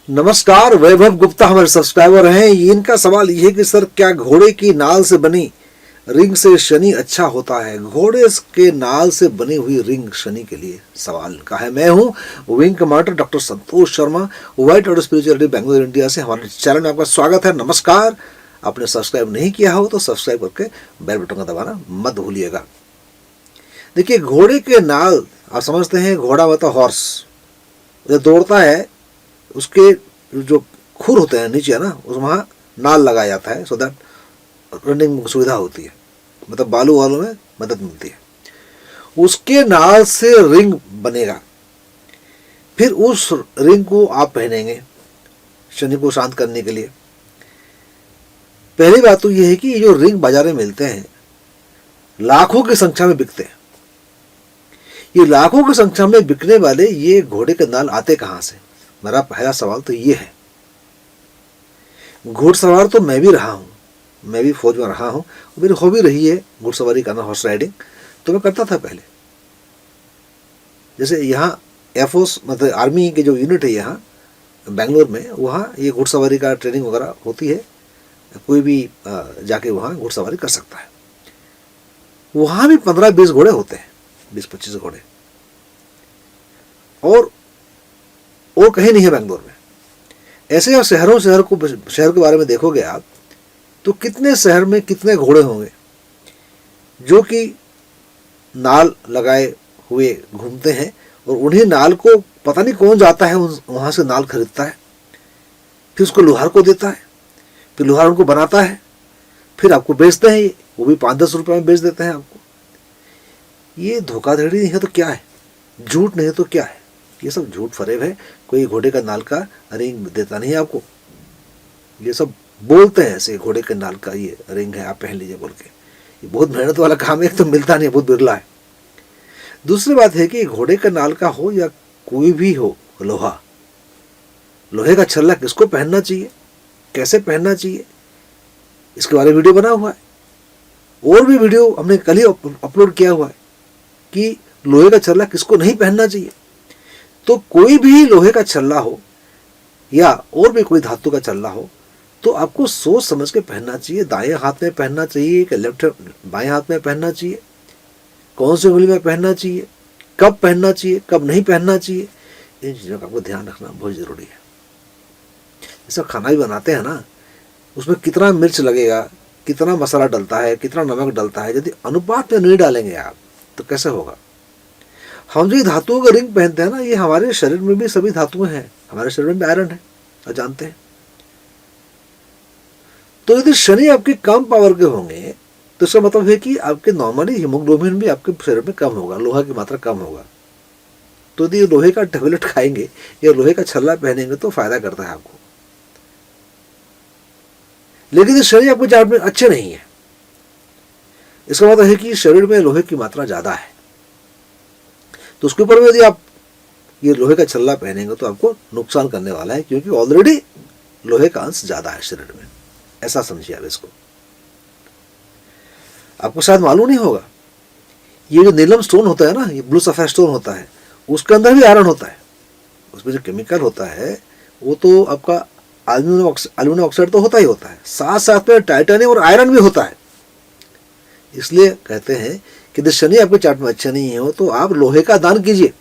नमस्कार, वैभव गुप्ता हमारे सब्सक्राइबर हैं। इनका सवाल ये है कि सर क्या घोड़े की नाल से बनी रिंग से शनि अच्छा होता है? घोड़े के नाल से बनी हुई रिंग शनि के लिए सवाल का है। मैं हूं wing commander doctor Santosh Sharma, white order spirituality Bangalore India से। हमारे चैनल में आपका स्वागत है। नमस्कार। आपने सब्सक्राइब नहीं किया हो तो सब्सक्राइब करके बेल बटन का दबाना मत भूलिएगा। देखिए, घोड़े के नाल आप समझते हैं, घोड़ा मतलब हॉर्स जो दौड़ता है उसके जो खुर होते हैं नीचे है ना, उस वहाँ नाल लगाया जाता है सो दैट रनिंग में सुविधा होती है, मतलब बालू वालों में मदद मिलती है। उसके नाल से रिंग बनेगा, फिर उस रिंग को आप पहनेंगे शनि को शांत करने के लिए। पहली बात तो यह है कि ये जो रिंग बाजार में मिलते हैं लाखों की संख्या में बिकते हैं। ये लाखों की संख्या में बिकने वाले ये घोड़े के नाल आते कहाँ से? मेरा पहला सवाल तो ये है। घुड़सवार तो मैं भी रहा हूँ, मैं भी फौज में रहा हूँ, मेरी हॉबी रही है घुड़सवारी करना, हॉर्स राइडिंग तो मैं करता था पहले। जैसे यहाँ एयरफोर्स मतलब आर्मी के जो यूनिट है यहाँ बेंगलोर में, वहाँ ये घुड़सवारी का ट्रेनिंग वगैरह होती है। कोई भी जाके वहाँ घुड़सवारी कर सकता है। वहाँ भी 15-20 घोड़े होते हैं, 20-25 घोड़े, और कहीं नहीं है बेंगलोर में। ऐसे आप शहर के बारे में देखोगे आप तो कितने शहर में कितने घोड़े होंगे जो कि नाल लगाए हुए घूमते हैं, और उन्हीं नाल को पता नहीं कौन जाता है वहाँ से नाल खरीदता है, फिर उसको लोहार को देता है, फिर लोहार उनको बनाता है, फिर आपको बेचते हैं। ये वो भी 5-10 रुपये में बेच देते हैं आपको। ये धोखाधड़ी नहीं है तो क्या है? झूठ नहीं है तो क्या है? ये सब झूठ फरेब है। कोई घोड़े का नाल का रिंग देता नहीं है आपको। ये सब बोलते हैं ऐसे, घोड़े के नाल का ये रिंग है, आप पहन लीजिए बोल के। ये बहुत मेहनत वाला काम है, एक तो मिलता नहीं है, बहुत बिरला है। दूसरी बात है कि घोड़े के नाल का हो या कोई भी हो लोहा, लोहे का छल्ला किसको पहनना चाहिए, कैसे पहनना चाहिए, इसके बारे में वीडियो बना हुआ है। और भी वीडियो हमने कल ही अपलोड किया हुआ है कि लोहे का छल्ला किसको नहीं पहनना चाहिए। तो कोई भी लोहे का छल्ला हो या और भी कोई धातु का छल्ला हो तो आपको सोच समझ के पहनना चाहिए। दाएं हाथ में पहनना चाहिए कि बाएं हाथ में पहनना चाहिए, कौन सी उंगली में पहनना चाहिए, कब पहनना चाहिए, कब नहीं पहनना चाहिए, इन चीज़ों का आपको ध्यान रखना बहुत ज़रूरी है। जैसे खाना भी बनाते हैं ना, उसमें कितना मिर्च लगेगा, कितना मसाला डलता है, कितना नमक डलता है, यदि अनुपात में नहीं डालेंगे आप तो कैसे होगा? हम जो धातुओं का रिंग पहनते हैं ना, ये हमारे शरीर में भी सभी धातुएं हैं, हमारे शरीर में भी आयरन है, आप जानते हैं। तो यदि शनि आपके कम पावर के होंगे तो इसका मतलब है कि आपके नॉर्मली हीमोग्लोबिन भी आपके शरीर में कम होगा, लोहा की मात्रा कम होगा। तो यदि लोहे का टेबलेट खाएंगे या लोहे का छल्ला पहनेंगे तो फायदा करता है आपको। लेकिन ये शनि आपके चार्ट में अच्छे नहीं है, इसका मतलब है कि शरीर में लोहे की मात्रा ज्यादा है। तो उसके ऊपर यदि आप ये लोहे का छल्ला पहनेंगे तो आपको नुकसान करने वाला है, क्योंकि ऑलरेडी लोहे का अंश ज्यादा है शरीर में। ऐसा समझिए आप इसको। आपको शायद मालूम नहीं होगा, ये जो नीलम स्टोन होता है ना, ये ब्लू सफेद स्टोन होता है, उसके अंदर भी आयरन होता है। उसमें जो केमिकल होता है वो तो आपका एल्यूमिनियम ऑक्साइड तो होता ही होता है, साथ साथ में टाइटेनियम और आयरन भी होता है। इसलिए कहते हैं कि यदि शनि आपके चार्ट में अच्छा नहीं हो तो आप लोहे का दान कीजिए।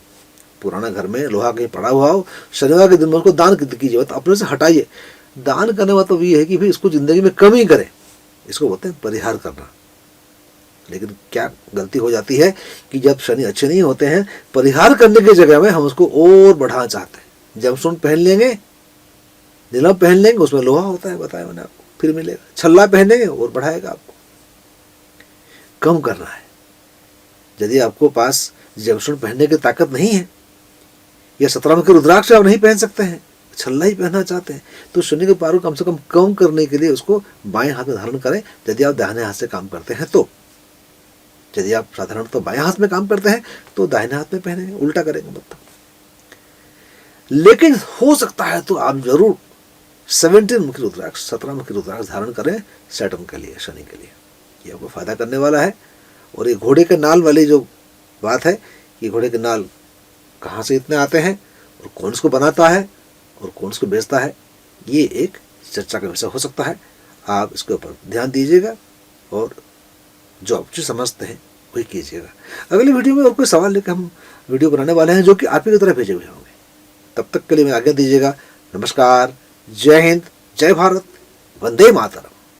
पुराना घर में लोहा कहीं पड़ा हुआ हो, शनिवार के दिन में उसको दान कीजिए, तो अपने से हटाइए। दान करने का मतलब ये है कि फिर इसको जिंदगी में कमी करें, इसको बोलते हैं परिहार करना। लेकिन क्या गलती हो जाती है कि जब शनि अच्छे नहीं होते हैं, परिहार करने की जगह में हम उसको और बढ़ाना चाहते हैं। जेमस्टोन पहन लेंगे, नीलम पहन लेंगे, उसमें लोहा होता है, बताया मैंने आपको, फिर मिलेगा। छल्ला पहनेंगे और बढ़ाएगा आपको। कम करना है। यदि आपको पास जेमस्टोन पहनने की ताकत नहीं है या 17 मुखी रुद्राक्ष आप नहीं पहन सकते हैं, छल्ला ही पहनना चाहते हैं, तो शनि के पावर कम से कम करने के लिए उसको बाएं हाथ में धारण करें। यदि आप दाहिने हाथ से काम करते हैं तो, यदि आप साधारणतः बाएं हाथ में काम करते हैं तो दाहिने हाथ में पहनेंगे, उल्टा करेंगे मतलब। लेकिन हो सकता है तो आप जरूर 17 मुखी रुद्राक्ष, 17 मुखी रुद्राक्ष धारण करें सैटर्न के लिए, शनि के लिए। ये आपको फायदा करने वाला है। और ये घोड़े के नाल वाली जो बात है, ये घोड़े के नाल कहाँ से इतने आते हैं और कौन इसको बनाता है और कौन उसको बेचता है, ये एक चर्चा का विषय हो सकता है। आप इसके ऊपर ध्यान दीजिएगा और जो आप जो समझते हैं वही कीजिएगा। अगली वीडियो में और कोई सवाल लेकर हम वीडियो बनाने वाले हैं जो कि आप ही की तरह भेजे हुए होंगे। तब तक के लिए मैं आज्ञा दीजिएगा। नमस्कार, जय हिंद, जय भारत, वंदे मातरम।